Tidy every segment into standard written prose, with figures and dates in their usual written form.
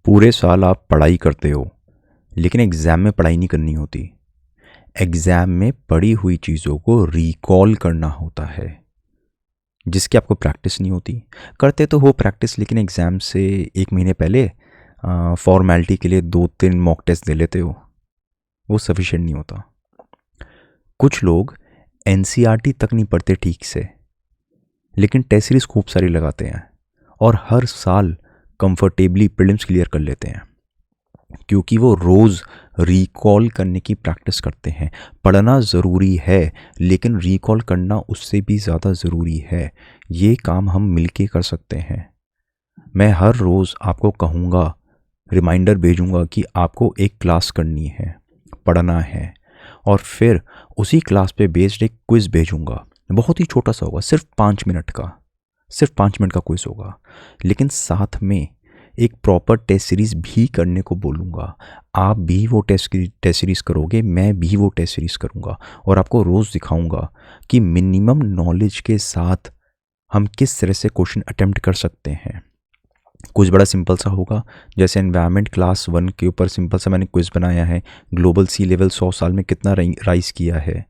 पूरे साल आप पढ़ाई करते हो, लेकिन एग्ज़ाम में पढ़ाई नहीं करनी होती। एग्ज़ाम में पढ़ी हुई चीज़ों को रिकॉल करना होता है, जिसकी आपको प्रैक्टिस नहीं होती। करते तो हो प्रैक्टिस, लेकिन एग्ज़ाम से 1 महीने पहले फॉर्मेलिटी के लिए 2-3 मॉक टेस्ट दे लेते हो, वो सफिशिएंट नहीं होता। कुछ लोग एनसीईआरटी तक नहीं पढ़ते ठीक से, लेकिन टेस्ट सीरीज़ खूब सारी लगाते हैं और हर साल कंफर्टेबली प्रीलिम्स क्लियर कर लेते हैं, क्योंकि वो रोज़ रिकॉल करने की प्रैक्टिस करते हैं। पढ़ना ज़रूरी है, लेकिन रिकॉल करना उससे भी ज़्यादा ज़रूरी है। ये काम हम मिलके कर सकते हैं। मैं हर रोज़ आपको कहूँगा, रिमाइंडर भेजूँगा कि आपको एक क्लास करनी है, पढ़ना है, और फिर उसी क्लास पे बेस्ड एक क्विज़ भेजूँगा। बहुत ही छोटा सा होगा, सिर्फ 5 मिनट का क्विज़ होगा, लेकिन साथ में एक प्रॉपर टेस्ट सीरीज़ भी करने को बोलूँगा। आप भी वो टेस्ट सीरीज़ करोगे, मैं भी वो टेस्ट सीरीज़ करूँगा, और आपको रोज़ दिखाऊँगा कि मिनिमम नॉलेज के साथ हम किस तरह से क्वेश्चन अटेम्प्ट कर सकते हैं। कुछ बड़ा सिंपल सा होगा, जैसे एनवायरनमेंट क्लास 1 के ऊपर सिंपल सा मैंने क्विज़ बनाया है। ग्लोबल सी लेवल 100 साल में कितना राइज किया है,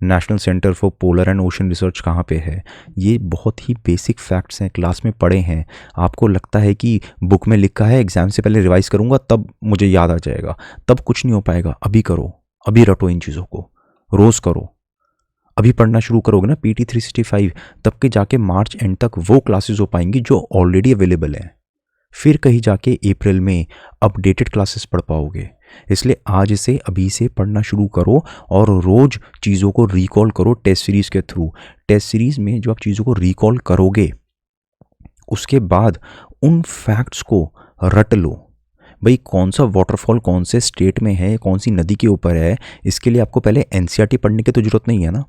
national centre for polar and ocean research कहाँ पे है। ये बहुत ही बेसिक फैक्ट्स हैं, क्लास में पढ़े हैं। आपको लगता है कि बुक में लिखा है एग्ज़ाम से पहले रिवाइज़ करूँगा तब मुझे याद आ जाएगा, तब कुछ नहीं हो पाएगा। अभी करो, अभी रटो इन चीज़ों को, रोज़ करो। अभी पढ़ना शुरू करोगे ना PT 365, तब के जाके मार्च एंड तक वो क्लासेस हो पाएंगी जो ऑलरेडी अवेलेबल हैं। फिर कहीं जाके अप्रैल में अपडेटेड क्लासेस पढ़ पाओगे। इसलिए आज से अभी से पढ़ना शुरू करो और रोज़ चीज़ों को रिकॉल करो टेस्ट सीरीज़ के थ्रू। टेस्ट सीरीज़ में जो आप चीज़ों को रिकॉल करोगे, उसके बाद उन फैक्ट्स को रट लो। भाई कौन सा वाटरफॉल कौन से स्टेट में है, कौन सी नदी के ऊपर है, इसके लिए आपको पहले एनसीईआरटी पढ़ने की तो ज़रूरत नहीं है ना।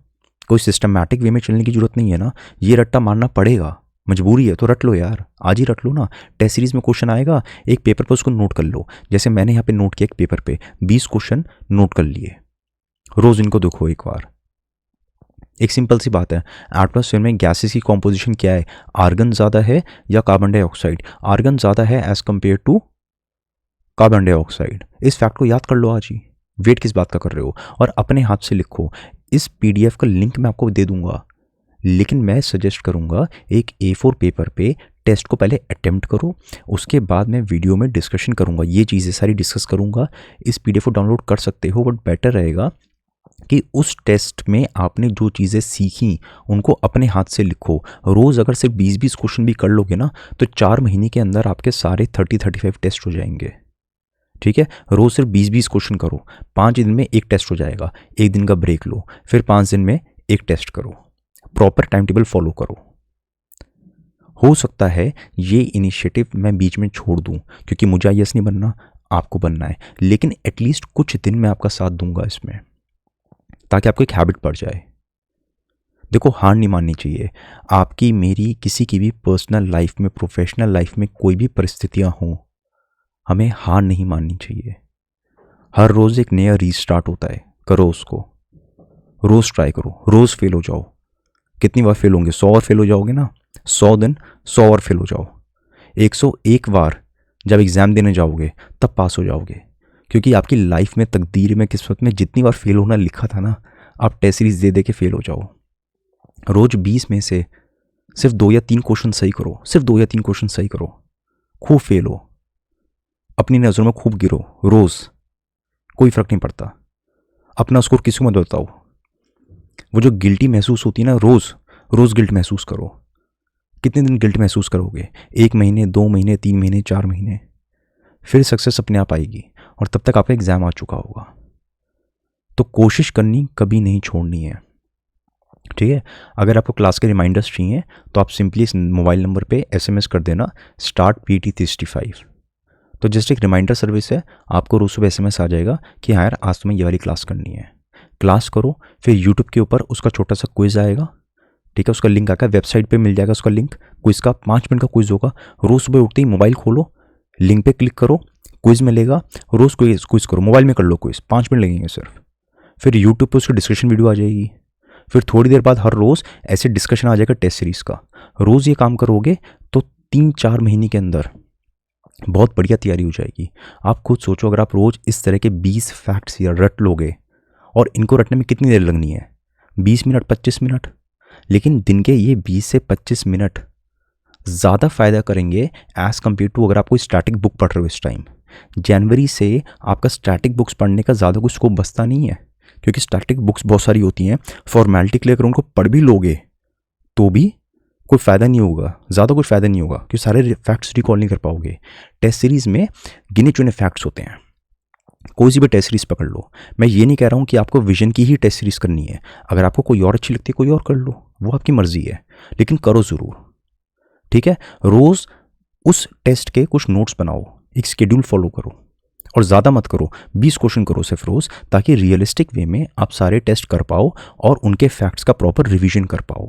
कोई सिस्टमैटिक वे में चलने की ज़रूरत नहीं है ना। ये रट्टा मारना पड़ेगा, मजबूरी है, तो रट लो यार, आज ही रट लो ना। टेस्ट सीरीज़ में क्वेश्चन आएगा, एक पेपर पर उसको नोट कर लो। जैसे मैंने यहाँ पे नोट किया, एक पेपर पे 20 क्वेश्चन नोट कर लिए। रोज़ इनको देखो एक बार। एक सिंपल सी बात है, एटमॉस्फेयर में गैसेस की कॉम्पोजिशन क्या है, आर्गन ज़्यादा है या कार्बन डाइऑक्साइड। आर्गन ज़्यादा है as compare to carbon dioxide. इस फैक्ट को याद कर लो आज ही। वेट किस बात का कर रहे हो, और अपने हाथ से लिखो। इस PDF का लिंक मैं आपको दे दूंगा, लेकिन मैं सजेस्ट करूंगा एक A4 पेपर पे टेस्ट को पहले अटेम्प्ट करो, उसके बाद मैं वीडियो में डिस्कशन करूंगा, ये चीज़ें सारी डिस्कस करूंगा। इस PDF को डाउनलोड कर सकते हो, बट बेटर रहेगा कि उस टेस्ट में आपने जो चीज़ें सीखी उनको अपने हाथ से लिखो। रोज़ अगर सिर्फ 20-20 क्वेश्चन भी कर लोगे ना, तो 4 महीने के अंदर आपके सारे 30-35 टेस्ट हो जाएंगे। ठीक है, रोज़ सिर्फ 20-20 क्वेश्चन करो, 5 दिन में एक टेस्ट हो जाएगा। 1 दिन का ब्रेक लो, फिर 5 दिन में एक टेस्ट करो। प्रॉपर टाइम टेबल फॉलो करो। हो सकता है ये इनिशिएटिव मैं बीच में छोड़ दूं, क्योंकि मुझे IAS नहीं बनना, आपको बनना है, लेकिन एटलीस्ट कुछ दिन मैं आपका साथ दूंगा इसमें, ताकि आपको एक हैबिट पड़ जाए। देखो, हार नहीं माननी चाहिए। आपकी, मेरी, किसी की भी पर्सनल लाइफ में, प्रोफेशनल लाइफ में कोई भी परिस्थितियाँ हों, हमें हार नहीं माननी चाहिए। हर रोज़ एक नया रीस्टार्ट होता है, करो उसको। रोज़ ट्राई करो, रोज़ फेल हो जाओ। कितनी बार फेल होंगे? 100 बार फेल हो जाओगे ना। 100 दिन 100 बार फेल हो जाओ। 101 बार जब एग्ज़ाम देने जाओगे तब पास हो जाओगे, क्योंकि आपकी लाइफ में, तकदीर में, किस्मत में जितनी बार फेल होना लिखा था ना, आप टेस्ट सीरीज़ दे दे के फेल हो जाओ। रोज़ 20 में से सिर्फ 2 या 3 क्वेश्चन सही करो, सिर्फ 2 या 3 क्वेश्चन सही करो। खूब फेल हो, अपनी नज़रों में खूब गिरो, रोज़, कोई फ़र्क नहीं पड़ता। अपना स्कोर किसी को मत बताओ। वो जो गिल्टी महसूस होती है ना, रोज़ रोज़ गिल्ट महसूस करो। कितने दिन गिल्ट महसूस करोगे? 1 महीने, 2 महीने, 3 महीने, 4 महीने, फिर सक्सेस अपने आप आएगी, और तब तक आपका एग्ज़ाम आ चुका होगा। तो कोशिश करनी कभी नहीं छोड़नी है, ठीक है। अगर आपको क्लास के रिमाइंडर्स चाहिए तो आप सिंपली इस मोबाइल नंबर पे SMS कर देना, स्टार्ट PT 365। तो जस्ट एक रिमाइंडर सर्विस है, आपको रोज़ सुबह SMS आ जाएगा कि हाँ यार, आज तुम्हें ये वाली क्लास करनी है। क्लास करो, फिर यूट्यूब के ऊपर उसका छोटा सा क्विज़ आएगा, ठीक है, उसका लिंक आएगा, वेबसाइट पे मिल जाएगा उसका लिंक। क्विज़ का 5 मिनट का क्विज़ होगा। रोज़ सुबह उठते ही मोबाइल खोलो, लिंक पे क्लिक करो, क्विज़ मिलेगा। रोज़ क्विज़ करो, मोबाइल में कर लो क्विज़, 5 मिनट लगेंगे सिर्फ। फिर यूट्यूब पे उसकी डिस्कशन वीडियो आ जाएगी। फिर थोड़ी देर बाद हर रोज़ ऐसे डिस्कशन आ जाएगा टेस्ट सीरीज़ का। रोज़ ये काम करोगे तो 3-4 महीने के अंदर बहुत बढ़िया तैयारी हो जाएगी। आप खुद सोचो, अगर आप रोज़ इस तरह के 20 फैक्ट्स या रट लोगे, और इनको रटने में कितनी देर लगनी है, 20 मिनट 25 मिनट, लेकिन दिन के ये 20 से 25 मिनट ज़्यादा फ़ायदा करेंगे एज़ कम्पेयर टू अगर आप कोई स्टैटिक बुक पढ़ रहे हो इस टाइम। जनवरी से आपका स्टैटिक बुक्स पढ़ने का ज़्यादा कुछ स्कोप बचता नहीं है, क्योंकि स्टैटिक बुक्स बहुत सारी होती हैं, फॉर्मेलिटी के लिए अगर उनको पढ़ भी लोगे तो भी कोई फ़ायदा नहीं होगा, ज़्यादा कुछ फ़ायदा नहीं होगा, क्योंकि सारे फैक्ट्स रिकॉल नहीं कर पाओगे। टेस्ट सीरीज़ में गिने चुने फैक्ट्स होते हैं। कोई सी भी टेस्ट सीरीज़ पकड़ लो, मैं ये नहीं कह रहा हूँ कि आपको विजन की ही टेस्ट सीरीज़ करनी है। अगर आपको कोई और अच्छी लगती है कोई और कर लो, वो आपकी मर्ज़ी है, लेकिन करो ज़रूर। ठीक है, रोज़ उस टेस्ट के कुछ नोट्स बनाओ, एक शेड्यूल फॉलो करो, और ज़्यादा मत करो, 20 क्वेश्चन करो सिर्फ रोज़, ताकि रियलिस्टिक वे में आप सारे टेस्ट कर पाओ और उनके फैक्ट्स का प्रॉपर रिवीजन कर पाओ।